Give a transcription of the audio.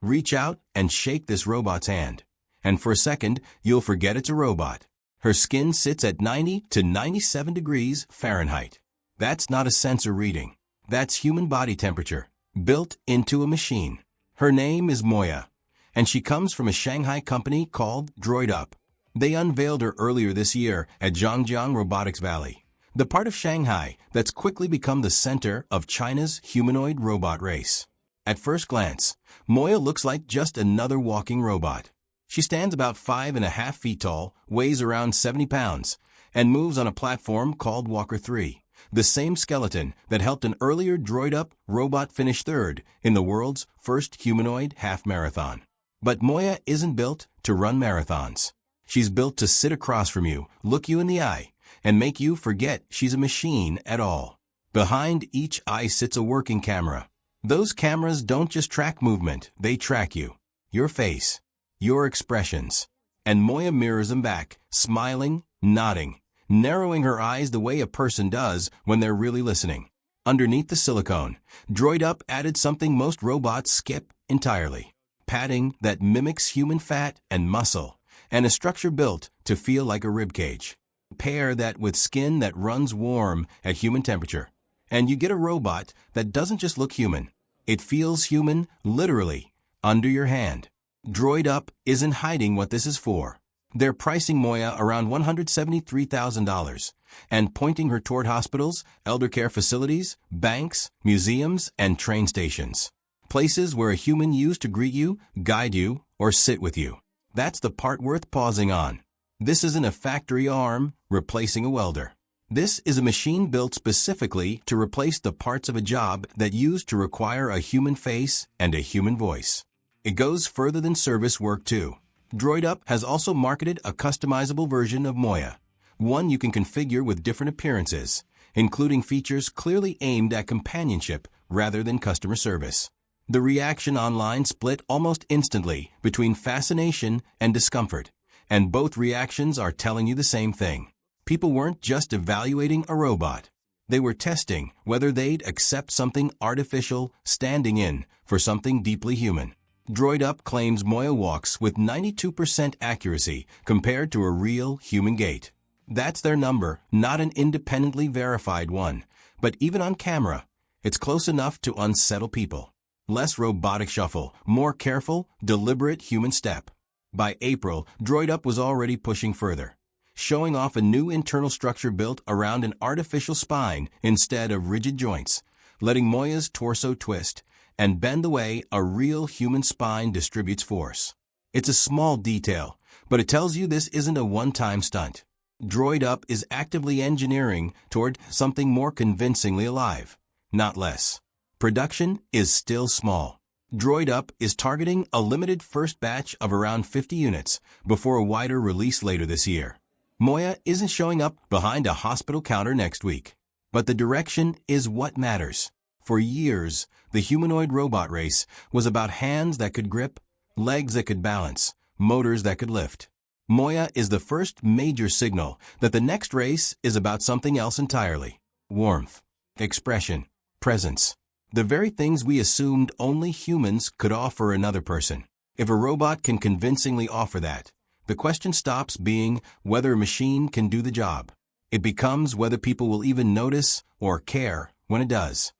Reach out and shake this robot's hand. And for a second, you'll forget it's a robot. Her skin sits at 90 to 97 degrees Fahrenheit. That's not a sensor reading. That's human body temperature, built into a machine. Her name is Moya, and she comes from a Shanghai company called DroidUp. They unveiled her earlier this year at Zhangjiang Robotics Valley, the part of Shanghai that's quickly become the center of China's humanoid robot race. At first glance, Moya looks like just another walking robot. She stands about 5.5 feet tall, weighs around 70 pounds, and moves on a platform called Walker 3, the same skeleton that helped an earlier DroidUp robot finish third in the world's first humanoid half marathon. But Moya isn't built to run marathons. She's built to sit across from you, look you in the eye, and make you forget she's a machine at all. Behind each eye sits a working camera. Those cameras don't just track movement, they track you, your face, your expressions. And Moya mirrors them back, smiling, nodding, narrowing her eyes the way a person does when they're really listening. Underneath the silicone, DroidUp added something most robots skip entirely: padding that mimics human fat and muscle, and a structure built to feel like a ribcage. Pair that with skin that runs warm at human temperature, and you get a robot that doesn't just look human. It feels human, literally, under your hand. DroidUp isn't hiding what this is for. They're pricing Moya around $173,000 and pointing her toward hospitals, eldercare facilities, banks, museums, and train stations. Places where a human used to greet you, guide you, or sit with you. That's the part worth pausing on. This isn't a factory arm replacing a welder. This is a machine built specifically to replace the parts of a job that used to require a human face and a human voice. It goes further than service work too. DroidUp has also marketed a customizable version of Moya, one you can configure with different appearances, including features clearly aimed at companionship rather than customer service. The reaction online split almost instantly between fascination and discomfort, and both reactions are telling you the same thing. People weren't just evaluating a robot. They were testing whether they'd accept something artificial standing in for something deeply human. DroidUp claims Moya walks with 92% accuracy compared to a real human gait. That's their number, not an independently verified one, but even on camera, it's close enough to unsettle people. Less robotic shuffle, more careful, deliberate human step. By April, DroidUp was already pushing further, showing off a new internal structure built around an artificial spine instead of rigid joints, letting Moya's torso twist and bend the way a real human spine distributes force. It's a small detail, but it tells you this isn't a one-time stunt. DroidUp is actively engineering toward something more convincingly alive, not less. Production is still small. DroidUp is targeting a limited first batch of around 50 units before a wider release later this year. Moya isn't showing up behind a hospital counter next week. But the direction is what matters. For years, the humanoid robot race was about hands that could grip, legs that could balance, motors that could lift. Moya is the first major signal that the next race is about something else entirely: warmth, expression, presence. The very things we assumed only humans could offer another person. If a robot can convincingly offer that, the question stops being whether a machine can do the job. It becomes whether people will even notice or care when it does.